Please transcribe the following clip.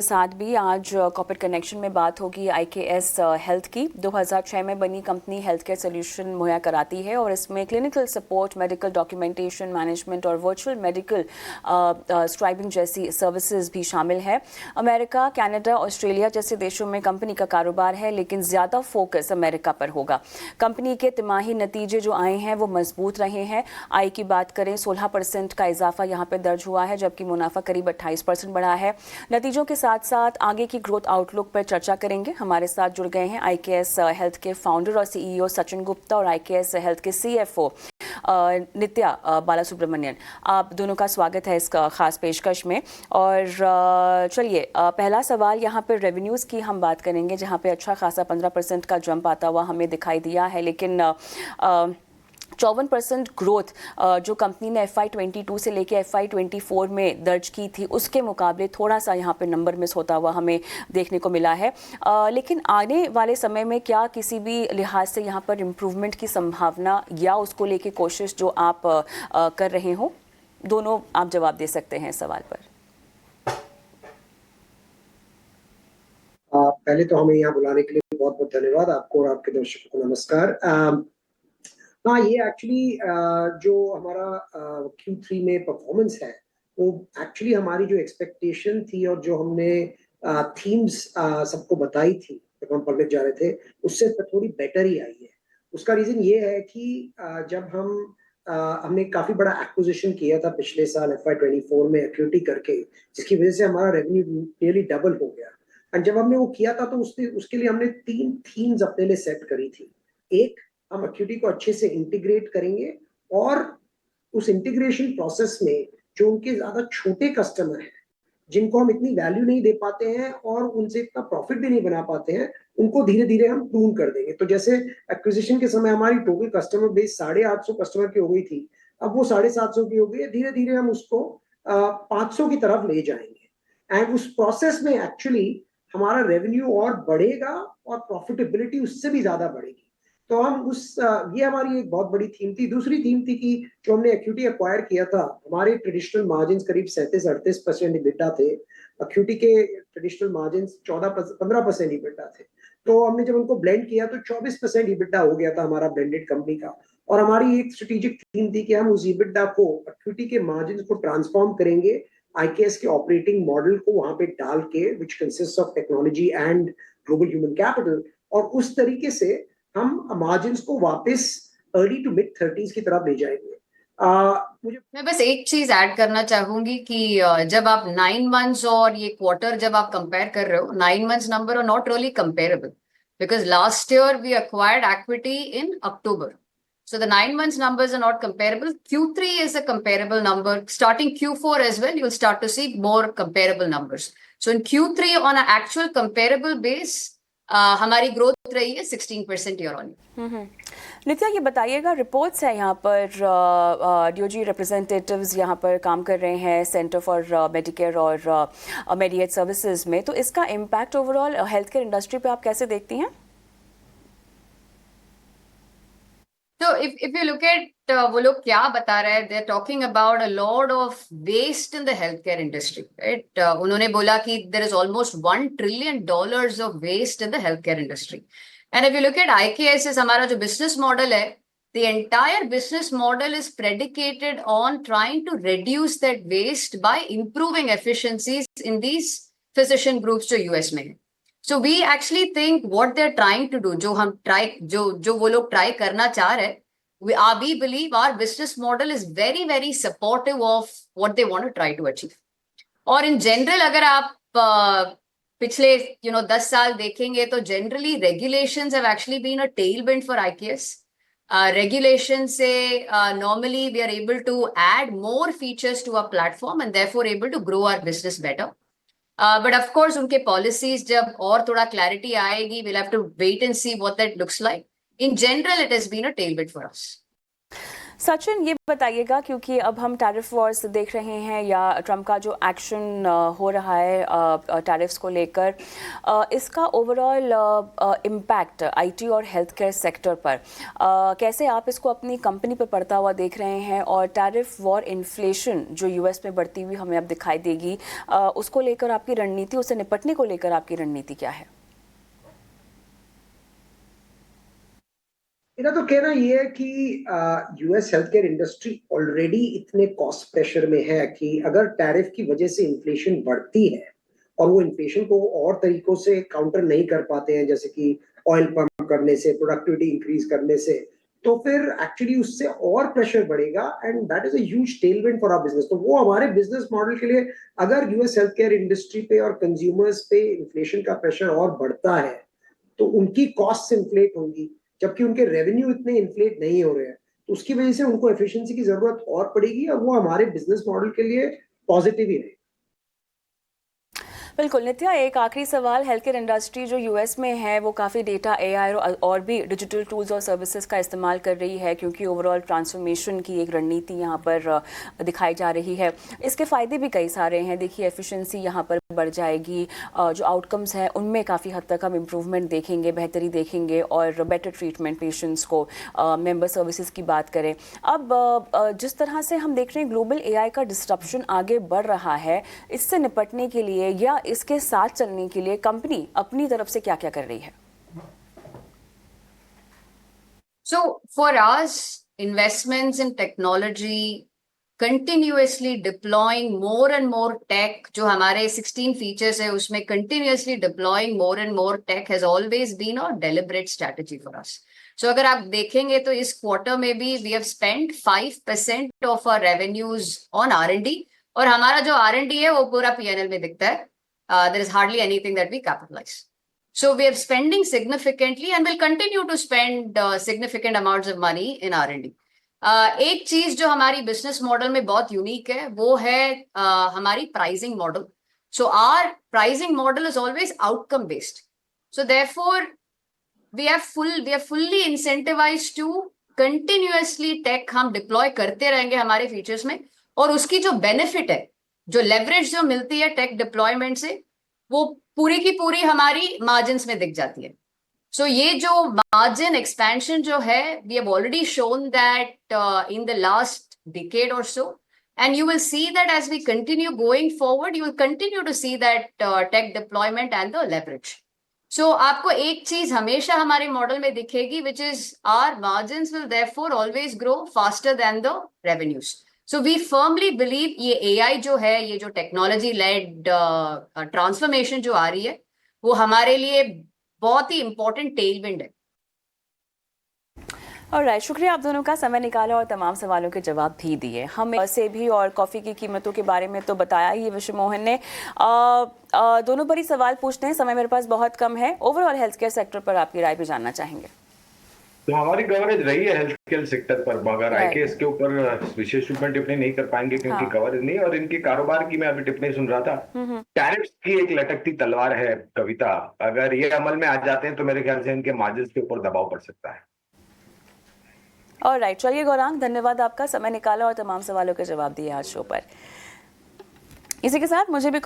साथ भी आज कॉर्पोरेट कनेक्शन में बात होगी आईकेएस हेल्थ की। 2006 में बनी कंपनी हेल्थ केयर सोल्यूशन मुहैया कराती है और इसमें clinical support, medical documentation, management और वर्चुअल मेडिकल स्क्राइबिंग जैसी सर्विसेज भी शामिल है। अमेरिका, कनाडा, ऑस्ट्रेलिया जैसे देशों में कंपनी का कारोबार है, लेकिन ज़्यादा फोकस अमेरिका पर होगा। कंपनी के तिमाही नतीजे जो आए हैं वो मजबूत रहे हैं। आय की बात करें 16% का इजाफा यहाँ पर दर्ज हुआ है, जबकि मुनाफा करीब 28% बढ़ा है। नतीजों के साथ साथ आगे की ग्रोथ आउटलुक पर चर्चा करेंगे। हमारे साथ जुड़ गए हैं आईकेएस हेल्थ के फाउंडर और सीईओ सचिन गुप्ता और आईकेएस हेल्थ के सीएफओ नित्या बालासुब्रमण्यन। आप दोनों का स्वागत है इस खास पेशकश में। और चलिए पहला सवाल यहाँ पर रेवेन्यूज़ की हम बात करेंगे, जहाँ पे अच्छा खासा 15% का जंप आता हुआ हमें दिखाई दिया है, लेकिन 54% ग्रोथ जो कंपनी ने FY22 से लेकर FY24 में दर्ज की थी, उसके मुकाबले थोड़ा सा यहाँ पे नंबर मिस होता हुआ हमें देखने को मिला है। लेकिन आने वाले समय में क्या किसी भी लिहाज से यहाँ पर इम्प्रूवमेंट की संभावना या उसको लेके कोशिश जो आप कर रहे हो? दोनों आप जवाब दे सकते हैं इस सवाल पर। पहले तो हमें यहाँ बुलाने के लिए बहुत बहुत धन्यवाद आपको और आपके दर्शकों को नमस्कार। हाँ, ये एक्चुअली जो हमारा Q3 में परफॉर्मेंस है वो एक्चुअली हमारी जो एक्सपेक्टेशन थी और जो हमने थीम्स सबको बताई थी जब हम पब्लिक जा रहे थे, उससे थोड़ी बेटर ही आई है। उसका रीजन ये है कि जब हमने काफी बड़ा एक्विजिशन किया था पिछले साल FY24 में एक्यूटी करके, जिसकी वजह से हमारा रेवेन्यू नियरली डबल हो गया। और जब हमने वो किया था तो उसके लिए हमने 3 थीम्स अपने लिए सेट करी थी। एक, हम एक्यूटी को अच्छे से इंटीग्रेट करेंगे और उस इंटीग्रेशन प्रोसेस में जो उनके ज्यादा छोटे कस्टमर हैं, जिनको हम इतनी वैल्यू नहीं दे पाते हैं और उनसे इतना प्रॉफिट भी नहीं बना पाते हैं, उनको धीरे धीरे हम प्रूव कर देंगे। तो जैसे एक्विजिशन के समय हमारी टोटल कस्टमर बेस 850 कस्टमर की हो गई थी, अब वो 750 की हो गई है। धीरे धीरे हम उसको 500 की तरफ ले जाएंगे एंड उस प्रोसेस में एक्चुअली हमारा रेवेन्यू और बढ़ेगा और प्रॉफिटेबिलिटी उससे भी ज्यादा बढ़ेगी। तो हम ये हमारी एक बहुत बड़ी थीम थी। दूसरी थीम थी कि जो हमने एक्यूटी एक्वायर किया था, हमारे ट्रेडिशनल मार्जिन करीब 37-38% इबिटा थे। एक्यूटी के ट्रेडिशनल मार्जिन 14-15% इबिटा थे। तो हमने जब उनको ब्लेंड किया तो 24% इबिटा हो गया था हमारा ब्लेंडेड कंपनी का। और हमारी एक स्ट्रेटेजिक थीम थी कि हम उस इबिटा को, एक्यूटी के मार्जिन को ट्रांसफॉर्म करेंगे आईकेएस के ऑपरेटिंग मॉडल को वहां पे डाल के, which consist of technology and global human capital, और उस तरीके से हम मार्जिन्स को वापस अर्ली टू मिड 30s की तरफ ले जाएंगे। मैं बस एक चीज ऐड करना चाहूंगी कि जब आप 9 मंथ्स और ये क्वार्टर जब आप कंपेयर कर रहे हो, 9 months number are not really comparable because last year we acquired equity in October. So the 9 months numbers are not comparable. Q3 is a comparable number. Starting Q4 as well, you'll start to see more comparable numbers. So in Q3 on an actual comparable base, हमारी growth रही है 16% year on. नित्या, ये बताइएगा, reports है यहाँ पर DOG representatives यहाँ पर काम कर रहे हैं सेंटर फॉर मेडिकेयर और मेडिएट सर्विसेज में, तो इसका impact overall health care industry पे आप कैसे देखती हैं? So if you look at वो लोग क्या बता रहे हैं, they're talking about a lot of waste in the healthcare industry, right? उन्होंने बोला कि there is almost $1 trillion of waste in the healthcare industry. And if you look at IKS, हमारा जो business model है, the entire business model is predicated on trying to reduce that waste by improving efficiencies in these physician groups जो US में है. So we actually think what they're trying to do, जो वो लोग try करना चाह रहे हैं, we believe our business model is very very supportive of what they want to try to achieve. और in general अगर आप पिछले 10 साल देखेंगे तो generally regulations have actually been a tailwind for IKS. Regulation से normally we are able to add more features to our platform and therefore able to grow our business better. But of course, उनके policies जब और थोड़ा clarity आएगी, we'll have to wait and see what that looks like. In general, it has been a tailwind for us. Sachin, ये बताइएगा क्योंकि अब हम टैरिफ वॉर्स देख रहे हैं या ट्रम्प का जो एक्शन हो रहा है टैरिफ्स को लेकर, इसका ओवरऑल इम्पैक्ट आईटी और हेल्थ केयर सेक्टर पर कैसे आप इसको अपनी कंपनी पर पड़ता हुआ देख रहे हैं, और टैरिफ वॉर इन्फ्लेशन जो यूएस में बढ़ती हुई हमें अब दिखाई देगी, उसको लेकर आपकी रणनीति, उससे निपटने को लेकर आपकी रणनीति क्या है? मेरा तो कहना ये है कि US health care industry already इतने कॉस्ट प्रेशर में है कि अगर टैरिफ की वजह से इन्फ्लेशन बढ़ती है और वो इन्फ्लेशन को और तरीकों से काउंटर नहीं कर पाते हैं, जैसे कि ऑयल पंप करने से, प्रोडक्टिविटी इंक्रीज करने से, तो फिर एक्चुअली उससे और प्रेशर बढ़ेगा and that is a huge tailwind for our business. तो वो हमारे बिजनेस मॉडल के लिए, अगर यूएस हेल्थ केयर इंडस्ट्री पे और कंज्यूमर्स पे इन्फ्लेशन का प्रेशर और बढ़ता है तो उनकी कॉस्ट इन्फ्लेट होंगी, जबकि उनके रेवेन्यू इतने इन्फ्लेट नहीं हो रहे हैं। तो उसकी वजह से उनको एफिशिएंसी की जरूरत और पड़ेगी और वो हमारे बिजनेस मॉडल के लिए पॉजिटिव ही रहेगी। बिल्कुल नित्या, एक आखिरी सवाल, हेल्थ केयर इंडस्ट्री जो यूएस में है वो काफ़ी डेटा, एआई और भी डिजिटल टूल्स और सर्विसेज का इस्तेमाल कर रही है, क्योंकि ओवरऑल ट्रांसफॉर्मेशन की एक रणनीति यहाँ पर दिखाई जा रही है। इसके फ़ायदे भी कई सारे हैं। देखिए, एफिशिएंसी यहाँ पर बढ़ जाएगी, जो आउटकम्स हैं उनमें काफ़ी हद तक हम इम्प्रूवमेंट देखेंगे, बेहतरी देखेंगे, और बेटर ट्रीटमेंट पेशेंट्स को, मेंबर सर्विसेज की बात करें। अब जिस तरह से हम देख रहे हैं ग्लोबल एआई का डिस्ट्रप्शन आगे बढ़ रहा है, इससे निपटने के लिए या इसके साथ चलने के लिए कंपनी अपनी तरफ से क्या क्या कर रही है? So for us, investments in technology, continuously deploying more and more tech, जो हमारे 16 features है उसमें continuously deploying more and more tech has always been a deliberate strategy for us. So अगर आप देखेंगे तो इस क्वार्टर में भी we have spent 5% of our revenues on R&D, और हमारा जो R&D है वो पूरा P&L में दिखता है. There is hardly anything that we capitalize. So we are spending significantly and will continue to spend significant amounts of money in R&D. एक चीज जो हमारी बिजनेस मॉडल में बहुत यूनिक है वो है हमारी pricing model. So our pricing model is always outcome based. So therefore we are fully incentivized to continuously tech हम deploy करते रहेंगे हमारे फीचर्स में, और उसकी जो बेनिफिट है, जो लेवरेज जो मिलती है टेक डिप्लॉयमेंट से, वो पूरी की पूरी हमारी मार्जिन्स में दिख जाती है. सो ये जो मार्जिन एक्सपेंशन जो है, we have already shown that in the last decade और so, and you will see that as we continue going forward, you will continue to see that tech deployment and the leverage. So आपको एक चीज हमेशा हमारे model में दिखेगी, which is our margins will therefore always grow faster than the revenues. So we firmly believe ये AI जो है, ये जो टेक्नोलॉजी लेड ट्रांसफॉर्मेशन जो आ रही है, वो हमारे लिए बहुत ही इंपॉर्टेंट टेलविंड है. ऑलराइट, शुक्रिया आप दोनों का, समय निकाला और तमाम सवालों के जवाब भी दिए. हम सेबी और कॉफ़ी की कीमतों के बारे में तो बताया ही विश्व मोहन ने. दोनों पर ही सवाल पूछते हैं, समय मेरे पास बहुत कम है. ओवरऑल हेल्थ केयर सेक्टर पर आपकी राय भी जानना चाहेंगे. तो हमारी कवरेज रही है हेल्थ केयर सेक्टर पर, मगर आईकेएस के ऊपर विशेष रूप में टिप्पणी नहीं कर पाएंगे क्योंकि कवरेज नहीं, और इनके कारोबार की मैं अभी टिप्पणी सुन रहा था. टैरिफ्स की एक लटकती तलवार है कविता, अगर ये अमल में आ जाते हैं तो मेरे ख्याल से इनके मार्जिन के ऊपर दबाव पड़ सकता है. ऑलराइट, चलिए गौरांग, धन्यवाद आपका, समय निकाला और तमाम सवालों के जवाब दिए आज शो पर. इसी के साथ मुझे भी